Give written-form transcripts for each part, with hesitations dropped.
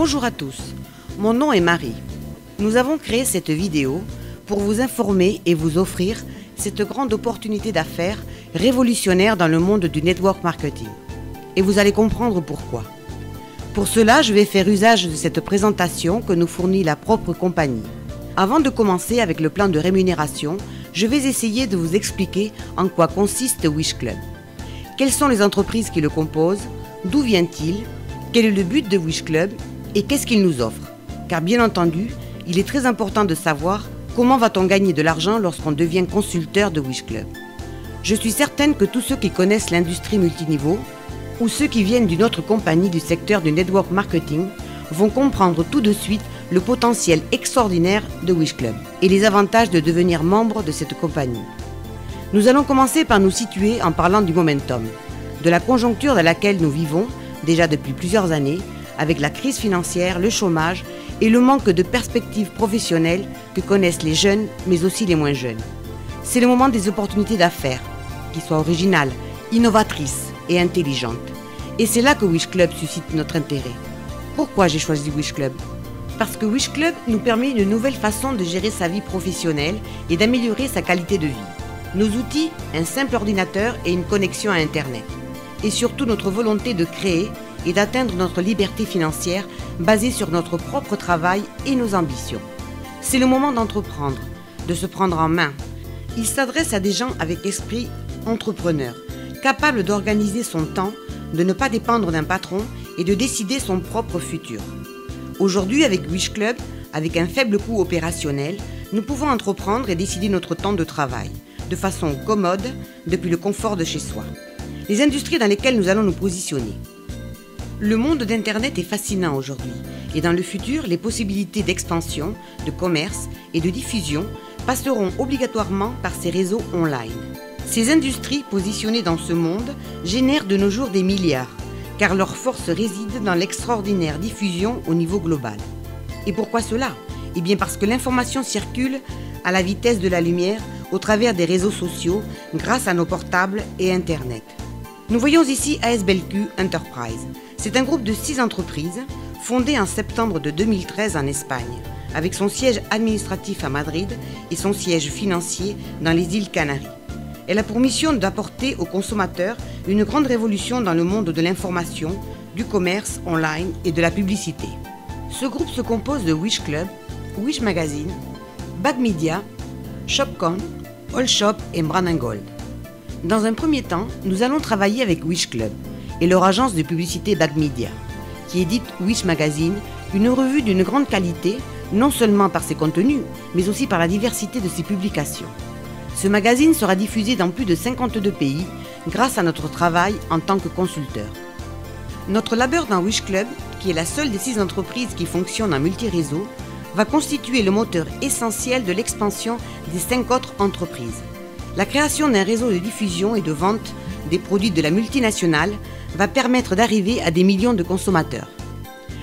Bonjour à tous, mon nom est Marie. Nous avons créé cette vidéo pour vous informer et vous offrir cette grande opportunité d'affaires révolutionnaire dans le monde du network marketing. Et vous allez comprendre pourquoi. Pour cela, je vais faire usage de cette présentation que nous fournit la propre compagnie. Avant de commencer avec le plan de rémunération, je vais essayer de vous expliquer en quoi consiste Wish Club. Quelles sont les entreprises qui le composent? D'où vient-il? Quel est le but de Wish Club? Et qu'est-ce qu'il nous offre? Car bien entendu, il est très important de savoir comment va-t-on gagner de l'argent lorsqu'on devient consulteur de Wish Club. Je suis certaine que tous ceux qui connaissent l'industrie multiniveau ou ceux qui viennent d'une autre compagnie du secteur du network marketing vont comprendre tout de suite le potentiel extraordinaire de Wish Club et les avantages de devenir membre de cette compagnie. Nous allons commencer par nous situer en parlant du momentum, de la conjoncture dans laquelle nous vivons déjà depuis plusieurs années, avec la crise financière, le chômage et le manque de perspectives professionnelles que connaissent les jeunes, mais aussi les moins jeunes. C'est le moment des opportunités d'affaires, qui soient originales, innovatrices et intelligentes. Et c'est là que Wish Club suscite notre intérêt. Pourquoi j'ai choisi Wish Club? Parce que Wish Club nous permet une nouvelle façon de gérer sa vie professionnelle et d'améliorer sa qualité de vie. Nos outils, un simple ordinateur et une connexion à Internet. Et surtout notre volonté de créer et d'atteindre notre liberté financière basée sur notre propre travail et nos ambitions. C'est le moment d'entreprendre, de se prendre en main. Il s'adresse à des gens avec esprit entrepreneur, capables d'organiser son temps, de ne pas dépendre d'un patron et de décider son propre futur. Aujourd'hui, avec Wish Club, avec un faible coût opérationnel, nous pouvons entreprendre et décider notre temps de travail, de façon commode, depuis le confort de chez soi. Les industries dans lesquelles nous allons nous positionner. Le monde d'Internet est fascinant aujourd'hui et dans le futur, les possibilités d'expansion, de commerce et de diffusion passeront obligatoirement par ces réseaux online. Ces industries positionnées dans ce monde génèrent de nos jours des milliards, car leur force réside dans l'extraordinaire diffusion au niveau global. Et pourquoi cela? Eh bien parce que l'information circule à la vitesse de la lumière au travers des réseaux sociaux grâce à nos portables et Internet. Nous voyons ici ASBLQ Enterprise. C'est un groupe de 6 entreprises fondé en septembre de 2013 en Espagne, avec son siège administratif à Madrid et son siège financier dans les îles Canaries. Elle a pour mission d'apporter aux consommateurs une grande révolution dans le monde de l'information, du commerce online et de la publicité. Ce groupe se compose de Wish Club, Wish Magazine, Bag Media, Shopcon, Allshop et Brand & Gold. Dans un premier temps, nous allons travailler avec Wish Club et leur agence de publicité Bag Media, qui édite Wish Magazine, une revue d'une grande qualité, non seulement par ses contenus, mais aussi par la diversité de ses publications. Ce magazine sera diffusé dans plus de 52 pays grâce à notre travail en tant que consulteur. Notre labeur dans Wish Club, qui est la seule des 6 entreprises qui fonctionnent en multi-réseau, va constituer le moteur essentiel de l'expansion des 5 autres entreprises. La création d'un réseau de diffusion et de vente des produits de la multinationale va permettre d'arriver à des millions de consommateurs.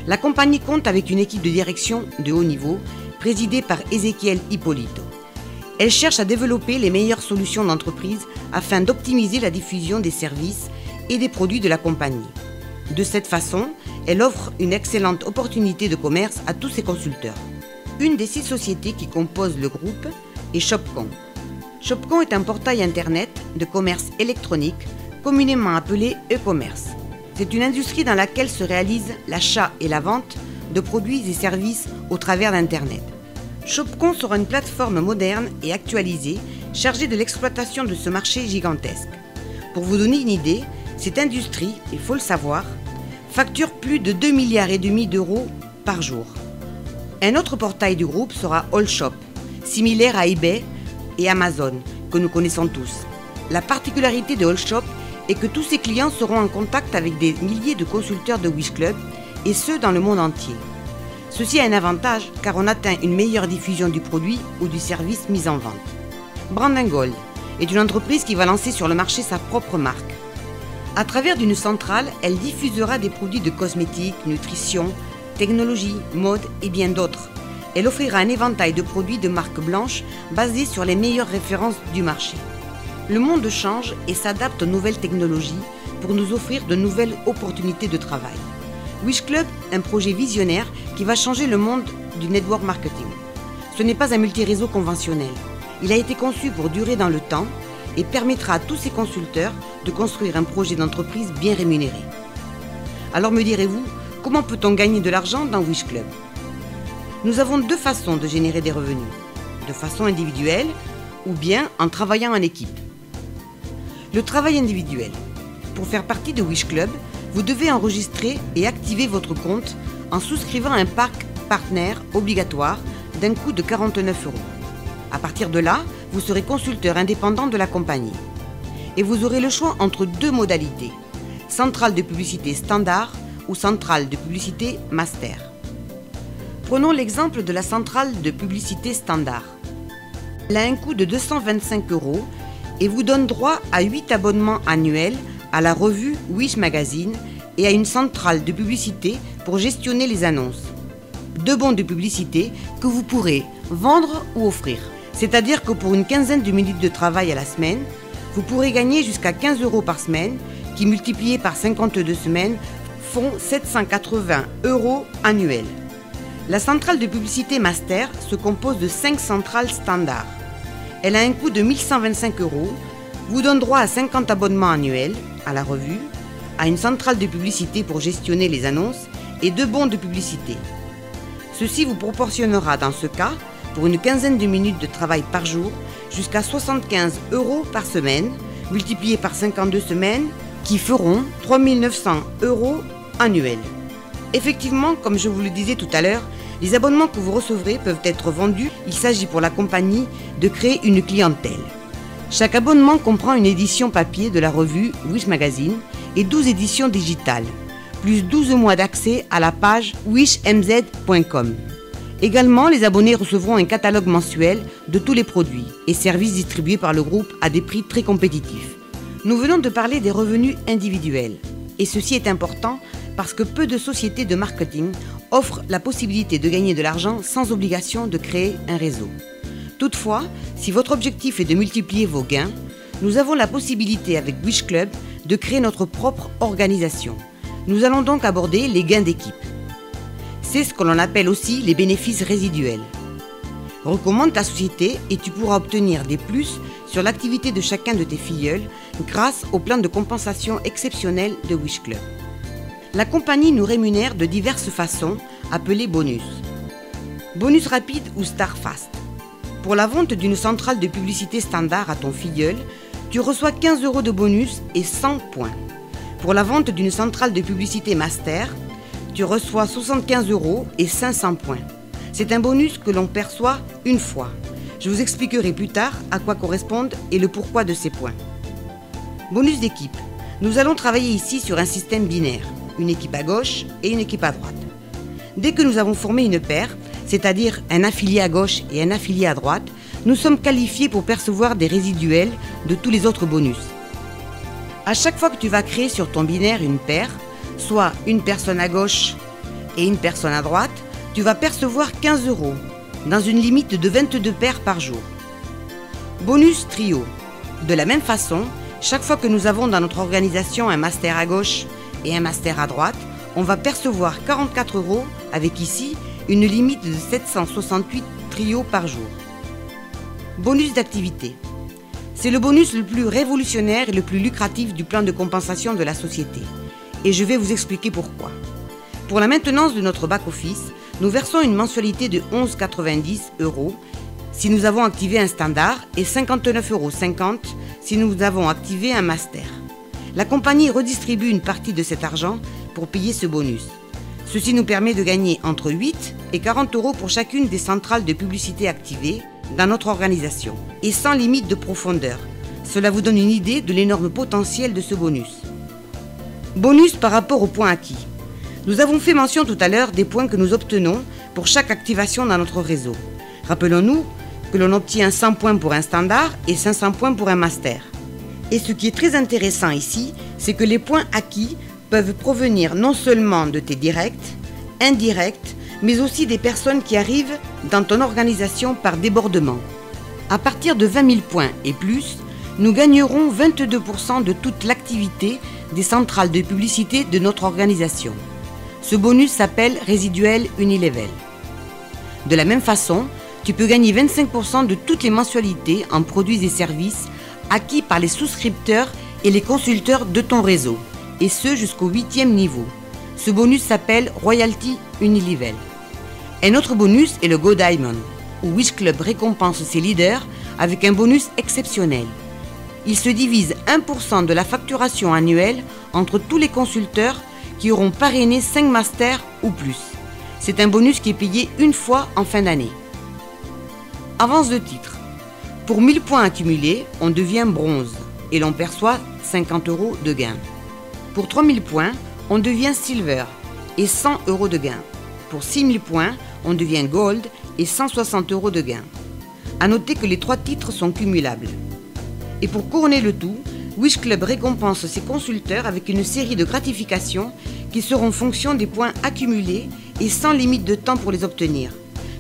La compagnie compte avec une équipe de direction de haut niveau, présidée par Ezequiel Hippolito. Elle cherche à développer les meilleures solutions d'entreprise afin d'optimiser la diffusion des services et des produits de la compagnie. De cette façon, elle offre une excellente opportunité de commerce à tous ses consulteurs. Une des 6 sociétés qui composent le groupe est Shopcon. Shopcon est un portail internet de commerce électronique, communément appelé e-commerce. C'est une industrie dans laquelle se réalise l'achat et la vente de produits et services au travers d'Internet. Shopcon sera une plateforme moderne et actualisée, chargée de l'exploitation de ce marché gigantesque. Pour vous donner une idée, cette industrie, il faut le savoir, facture plus de 2,5 milliards d'euros par jour. Un autre portail du groupe sera Allshop, similaire à eBay et Amazon, que nous connaissons tous. La particularité de Allshop est que tous ses clients seront en contact avec des milliers de consulteurs de Wish Club, et ce dans le monde entier. Ceci a un avantage car on atteint une meilleure diffusion du produit ou du service mis en vente. Brand & Gold est une entreprise qui va lancer sur le marché sa propre marque. À travers d'une centrale, elle diffusera des produits de cosmétiques, nutrition, technologie, mode et bien d'autres. Elle offrira un éventail de produits de marque blanche basés sur les meilleures références du marché. Le monde change et s'adapte aux nouvelles technologies pour nous offrir de nouvelles opportunités de travail. Wish Club, un projet visionnaire qui va changer le monde du network marketing. Ce n'est pas un multi-réseau conventionnel. Il a été conçu pour durer dans le temps et permettra à tous ses consulteurs de construire un projet d'entreprise bien rémunéré. Alors me direz-vous, comment peut-on gagner de l'argent dans Wish Club? Nous avons deux façons de générer des revenus, de façon individuelle ou bien en travaillant en équipe. Le travail individuel. Pour faire partie de Wish Club, vous devez enregistrer et activer votre compte en souscrivant un pack partenaire obligatoire d'un coût de 49 €. À partir de là, vous serez consulteur indépendant de la compagnie. Et vous aurez le choix entre deux modalités, centrale de publicité standard ou centrale de publicité master. Prenons l'exemple de la centrale de publicité standard. Elle a un coût de 225 € et vous donne droit à 8 abonnements annuels à la revue Wish Magazine et à une centrale de publicité pour gestionner les annonces. Deux bons de publicité que vous pourrez vendre ou offrir. C'est-à-dire que pour une quinzaine de minutes de travail à la semaine, vous pourrez gagner jusqu'à 15 € par semaine, qui multipliés par 52 semaines font 780 € annuels. La centrale de publicité master se compose de 5 centrales standards. Elle a un coût de 1125 €, vous donne droit à 50 abonnements annuels à la revue, à une centrale de publicité pour gestionner les annonces et 2 bons de publicité. Ceci vous proportionnera dans ce cas, pour une quinzaine de minutes de travail par jour, jusqu'à 75 € par semaine, multipliés par 52 semaines, qui feront 3 900 € annuels. Effectivement, comme je vous le disais tout à l'heure, les abonnements que vous recevrez peuvent être vendus. Il s'agit pour la compagnie de créer une clientèle. Chaque abonnement comprend une édition papier de la revue Wish Magazine et 12 éditions digitales, plus 12 mois d'accès à la page wishmz.com. Également, les abonnés recevront un catalogue mensuel de tous les produits et services distribués par le groupe à des prix très compétitifs. Nous venons de parler des revenus individuels. Et ceci est important parce que peu de sociétés de marketing offrent la possibilité de gagner de l'argent sans obligation de créer un réseau. Toutefois, si votre objectif est de multiplier vos gains, nous avons la possibilité avec Wish Club de créer notre propre organisation. Nous allons donc aborder les gains d'équipe. C'est ce que l'on appelle aussi les bénéfices résiduels. Recommande ta société et tu pourras obtenir des plus sur l'activité de chacun de tes filleuls grâce au plan de compensation exceptionnel de Wish Club. La compagnie nous rémunère de diverses façons, appelées bonus. Bonus rapide ou Star Fast. Pour la vente d'une centrale de publicité standard à ton filleul, tu reçois 15 € de bonus et 100 points. Pour la vente d'une centrale de publicité master, tu reçois 75 € et 500 points. C'est un bonus que l'on perçoit une fois. Je vous expliquerai plus tard à quoi correspondent et le pourquoi de ces points. Bonus d'équipe. Nous allons travailler ici sur un système binaire, une équipe à gauche et une équipe à droite. Dès que nous avons formé une paire, c'est-à-dire un affilié à gauche et un affilié à droite, nous sommes qualifiés pour percevoir des résiduels de tous les autres bonus. À chaque fois que tu vas créer sur ton binaire une paire, soit une personne à gauche et une personne à droite, tu vas percevoir 15 € dans une limite de 22 paires par jour. Bonus trio. De la même façon, chaque fois que nous avons dans notre organisation un master à gauche et un master à droite, on va percevoir 44 € avec ici une limite de 768 trios par jour. Bonus d'activité. C'est le bonus le plus révolutionnaire et le plus lucratif du plan de compensation de la société. Et je vais vous expliquer pourquoi. Pour la maintenance de notre back-office, nous versons une mensualité de 11,90 € si nous avons activé un standard et 59,50 € si nous avons activé un master. La compagnie redistribue une partie de cet argent pour payer ce bonus. Ceci nous permet de gagner entre 8 et 40 € pour chacune des centrales de publicité activées dans notre organisation et sans limite de profondeur. Cela vous donne une idée de l'énorme potentiel de ce bonus. Bonus par rapport aux points acquis. Nous avons fait mention tout à l'heure des points que nous obtenons pour chaque activation dans notre réseau. Rappelons-nous que l'on obtient 100 points pour un standard et 500 points pour un master. Et ce qui est très intéressant ici, c'est que les points acquis peuvent provenir non seulement de tes directs, indirects, mais aussi des personnes qui arrivent dans ton organisation par débordement. À partir de 20 000 points et plus, nous gagnerons 22% de toute l'activité des centrales de publicité de notre organisation. Ce bonus s'appelle résiduel Unilevel. De la même façon, tu peux gagner 25% de toutes les mensualités en produits et services acquis par les souscripteurs et les consulteurs de ton réseau, et ce jusqu'au 8e niveau. Ce bonus s'appelle Royalty Unilevel. Un autre bonus est le Go Diamond, où Wish Club récompense ses leaders avec un bonus exceptionnel. Il se divise 1% de la facturation annuelle entre tous les consulteurs qui auront parrainé 5 masters ou plus. C'est un bonus qui est payé une fois en fin d'année. Avance de titre. Pour 1000 points accumulés, on devient bronze et l'on perçoit 50 € de gain. Pour 3000 points, on devient silver et 100 € de gain. Pour 6000 points, on devient gold et 160 € de gain. A noter que les 3 titres sont cumulables. Et pour couronner le tout, Wish Club récompense ses consulteurs avec une série de gratifications qui seront fonction des points accumulés et sans limite de temps pour les obtenir.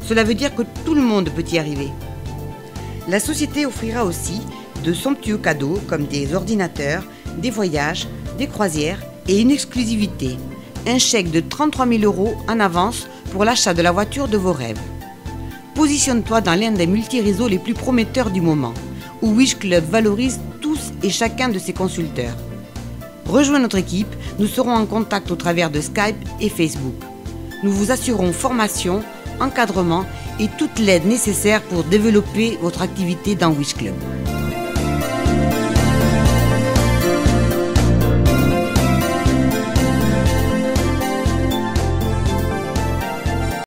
Cela veut dire que tout le monde peut y arriver. La société offrira aussi de somptueux cadeaux comme des ordinateurs, des voyages, des croisières et une exclusivité, un chèque de 33 000 € en avance pour l'achat de la voiture de vos rêves. Positionne-toi dans l'un des multi-réseaux les plus prometteurs du moment, où Wish Club valorise tous et chacun de ses consulteurs. Rejoins notre équipe, nous serons en contact au travers de Skype et Facebook. Nous vous assurons formation, encadrement et toute l'aide nécessaire pour développer votre activité dans Wish Club.